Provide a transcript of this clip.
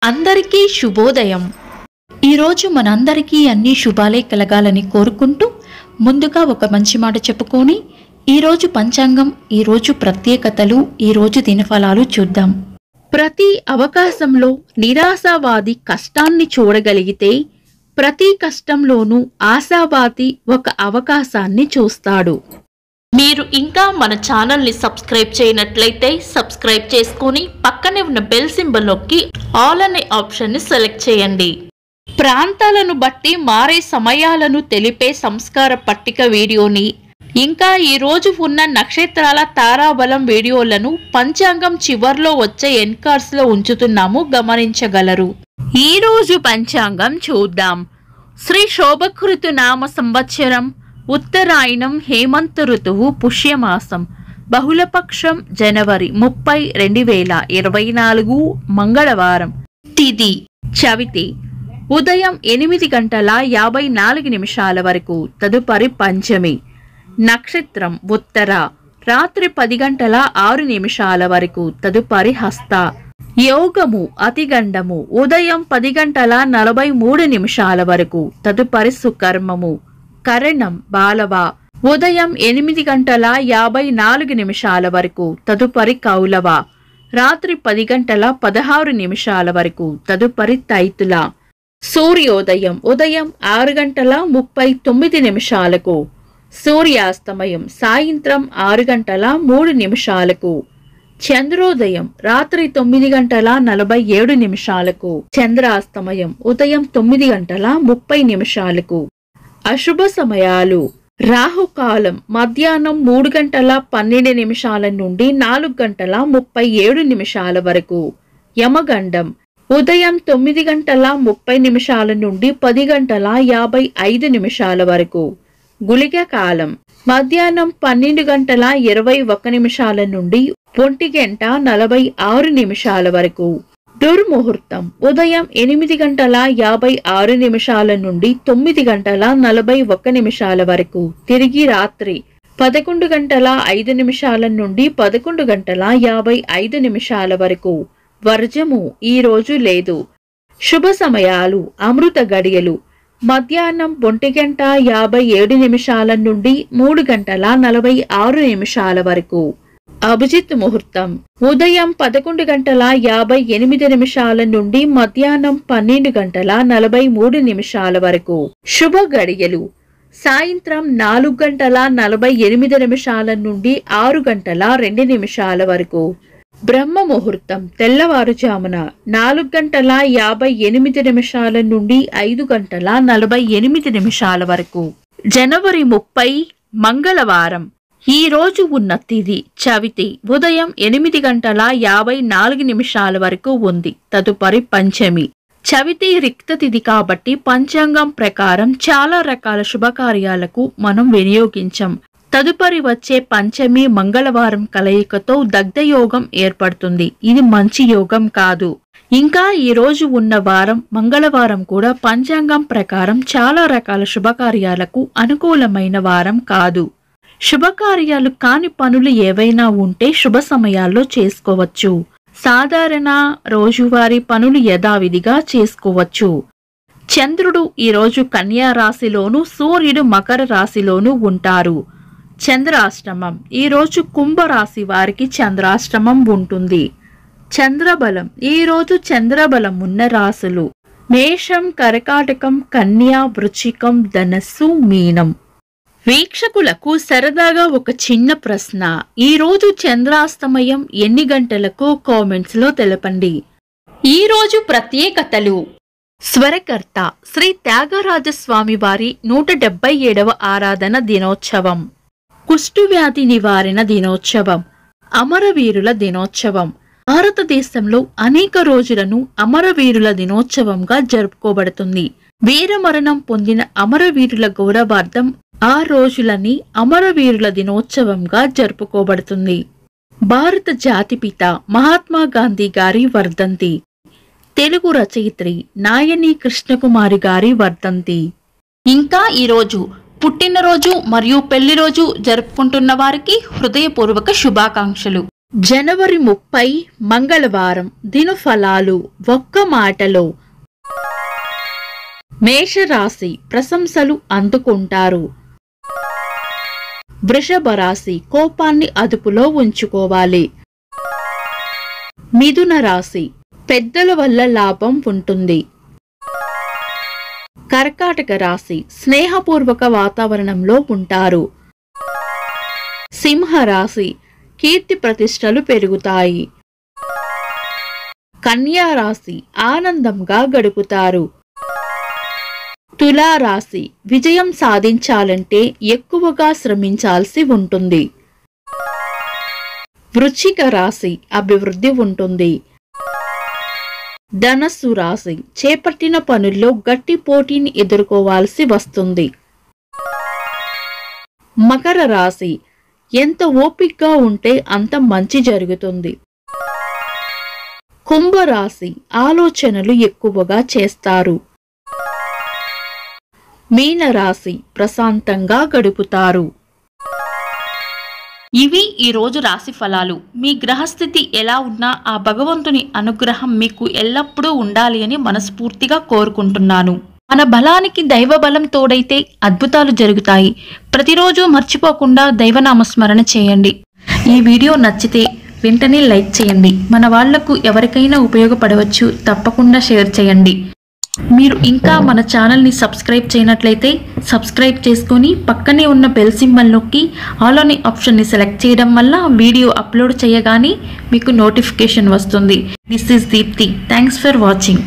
అందరికీ శుభోదయం. ఈరోజు మనందరికీ అన్ని శుభాలే కలగాలని కోరుకుంటూ ముందుగా ఒక మంచి మాట చెప్పుకొని ఈరోజు పంచాంగం, ఈరోజు ప్రత్యేకతలు, ఈరోజు దినఫలాలు చూద్దాం. ప్రతి అవకాశంలో నిరాశావాది కష్టాన్ని చూడగలిగితే ప్రతి కష్టంలోనూ ఆశావాది ఒక అవకాశాన్ని చూస్తాడు. మీరు ఇంకా మన ఛానల్ని సబ్స్క్రైబ్ చేయనట్లయితే సబ్స్క్రైబ్ చేసుకొని పక్కనే ఉన్న బెల్ సింబల్ నొక్కి ఆల్ అనే ఆప్షన్ని సెలెక్ట్ చేయండి. ప్రాంతాలను బట్టి మారే సమయాలను తెలిపే సంస్కార పట్టిక వీడియోని, ఇంకా ఈరోజు ఉన్న నక్షత్రాల తారాబలం వీడియోలను పంచాంగం చివర్లో వచ్చే ఎన్కార్స్లో ఉంచుతున్నాము, గమనించగలరు. ఈరోజు పంచాంగం చూద్దాం. శ్రీ శోభకృతు నామ సంవత్సరం, ఉత్తరాయణం, హేమంత ఋతువు, పుష్యమాసం, బహుళపక్షం, జనవరి 30, 2024, మంగళవారం. తిథి చవితి, ఉదయం 8:54 వరకు, తదుపరి పంచమి. నక్షత్రం ఉత్తర, రాత్రి 10:06 వరకు, తదుపరి హస్త. యోగము అతిగండము, ఉదయం 10:43 వరకు, తదుపరి సుకర్మము. కరణం బాలవ, ఉదయం 8:54 వరకు, తదుపరి కౌలవ. రాత్రి 10:16 వరకు, తదుపరి తైతుల. సూర్యోదయం ఉదయం 6:39, సూర్యాస్తమయం సాయంత్రం 6:03. చంద్రోదయం రాత్రి 9:47, చంద్రాస్తమయం ఉదయం 9:30. అశుభ సమయాలు: రాహుకాలం మధ్యాహ్నం 3:12 నుండి 4:37 వరకు. యమగండం ఉదయం 9:30 నుండి 10:55 వరకు. గుళిక కాలం మధ్యాహ్నం 12:21 నుండి 1:46 వరకు. దుర్ముహూర్తం ఉదయం 8:56 నుండి 9:41 వరకు. తిరిగి రాత్రి 11:05 నుండి 11:55 వరకు. వర్జము ఈ రోజు లేదు. శుభ సమయాలు: అమృత గడియలు మధ్యాహ్నం 1:57 నుండి 3:46 వరకు. అభిజిత్ ముహూర్తం ఉదయం 11:58 నుండి మధ్యాహ్నం 12:43 వరకు. శుభ గడియలు సాయంత్రం 4:48 నుండి 6:02 వరకు. బ్రహ్మ ముహూర్తం తెల్లవారుజామున 4:58 నుండి 5:48 వరకు. జనవరి 30, మంగళవారం. ఈ రోజు ఉన్న తిథి చవితి, ఉదయం 8:54 వరకు ఉంది, తదుపరి పంచమి. చవితి రిక్త తిథి కాబట్టి పంచాంగం ప్రకారం చాలా రకాల శుభకార్యాలకు మనం వినియోగించం. తదుపరి వచ్చే పంచమి మంగళవారం కలయికతో దగ్ధయోగం ఏర్పడుతుంది. ఇది మంచి యోగం కాదు. ఇంకా ఈ రోజు ఉన్న వారం మంగళవారం కూడా పంచాంగం ప్రకారం చాలా రకాల శుభకార్యాలకు అనుకూలమైన వారం కాదు. శుభకార్యాలు కాని పనులు ఏవైనా ఉంటే శుభ సమయాల్లో చేసుకోవచ్చు. సాధారణ రోజువారీ పనులు యథావిధిగా చేసుకోవచ్చు. చంద్రుడు ఈరోజు కన్యా రాశిలోను, సూర్యుడు మకర రాశిలోను ఉంటారు. చంద్రాష్టమం ఈరోజు కుంభరాశి వారికి చంద్రాష్టమం ఉంటుంది. చంద్రబలం ఈరోజు చంద్రబలం ఉన్న రాశులు మేషం, కర్కాటకం, కన్యా, వృశ్చికం, ధనస్సు, మీనం. వీక్షకులకు సరదాగా ఒక చిన్న ప్రశ్న. ఈరోజు చంద్రాస్తమయం ఎన్ని గంటలకు? కామెంట్స్ లో తెలపండి. ఈరోజు ప్రత్యేకతలు: స్వరకర్త శ్రీ త్యాగరాజస్వామి వారి 177వ ఆరాధన దినోత్సవం, కుష్ఠవ్యాధి నివారణ దినోత్సవం, అమరవీరుల దినోత్సవం. భారతదేశంలో అనేక రోజులను అమరవీరుల దినోత్సవంగా జరుపుకోబడుతుంది. వీరమరణం పొందిన అమరవీరుల గౌరవార్థం ఆ రోజులని అమరవీరుల దినోత్సవంగా జరుపుకోబడుతుంది. భారత జాతిపిత మహాత్మా గాంధీ గారి వర్ధంతి, తెలుగు రచయిత్రి నాయని కృష్ణకుమారి గారి వర్ధంతి. ఇంకా ఈరోజు పుట్టినరోజు మరియు పెళ్లిరోజు జరుపుకుంటున్న వారికి హృదయపూర్వక శుభాకాంక్షలు. జనవరి 30 మంగళవారం. దినఫలాలు ఒక్క మాటలో. మేషరాశి ప్రశంసలు అందుకుంటారు. వృషభ రాశి కోపాన్ని అదుపులో ఉంచుకోవాలి. మిథున రాశి పెద్దల వల్ల లాభం ఉంటుంది. కర్కాటక రాశి స్నేహపూర్వక వాతావరణంలో ఉంటారు. సింహ రాశి కీర్తి ప్రతిష్టలు పెరుగుతాయి. కన్యా రాశి ఆనందంగా గడుపుతారు. తులా రాశి విజయం సాధించాలంటే ఎక్కువగా శ్రమించాల్సి ఉంటుంది. వృశ్చిక రాశి అభివృద్ధి ఉంటుంది. ధనస్సు రాశి చేపట్టిన పనుల్లో గట్టి పోటీని ఎదుర్కోవాల్సి వస్తుంది. మకర రాశి ఎంత ఓపికగా ఉంటే అంత మంచి జరుగుతుంది. కుంభరాశి ఆలోచనలు ఎక్కువగా చేస్తారు. మీనరాశి ప్రశాంతంగా గడుపుతారు. ఇవి ఈరోజు రాశి ఫలాలు. మీ గ్రహస్థితి ఎలా ఉన్నా ఆ భగవంతుని అనుగ్రహం మీకు ఎల్లప్పుడూ ఉండాలి అని మనస్ఫూర్తిగా కోరుకుంటున్నాను. మన బలానికి దైవ బలం తోడైతే అద్భుతాలు జరుగుతాయి. ప్రతిరోజు మర్చిపోకుండా దైవనామస్మరణ చేయండి. ఈ వీడియో నచ్చితే వెంటనే లైక్ చేయండి. మన వాళ్లకు ఎవరికైనా ఉపయోగపడవచ్చు. తప్పకుండా షేర్ చేయండి. మీరు ఇంకా మన ఛానల్ని సబ్స్క్రైబ్ చేయనట్లయితే సబ్స్క్రైబ్ చేసుకొని పక్కనే ఉన్న బెల్ సింబల్ నొక్కి ఆల్ అనే ఆప్షన్ని సెలెక్ట్ చేయడం వల్ల వీడియో అప్లోడ్ చేయగానే మీకు నోటిఫికేషన్ వస్తుంది. This is Deepti. Thanks for watching.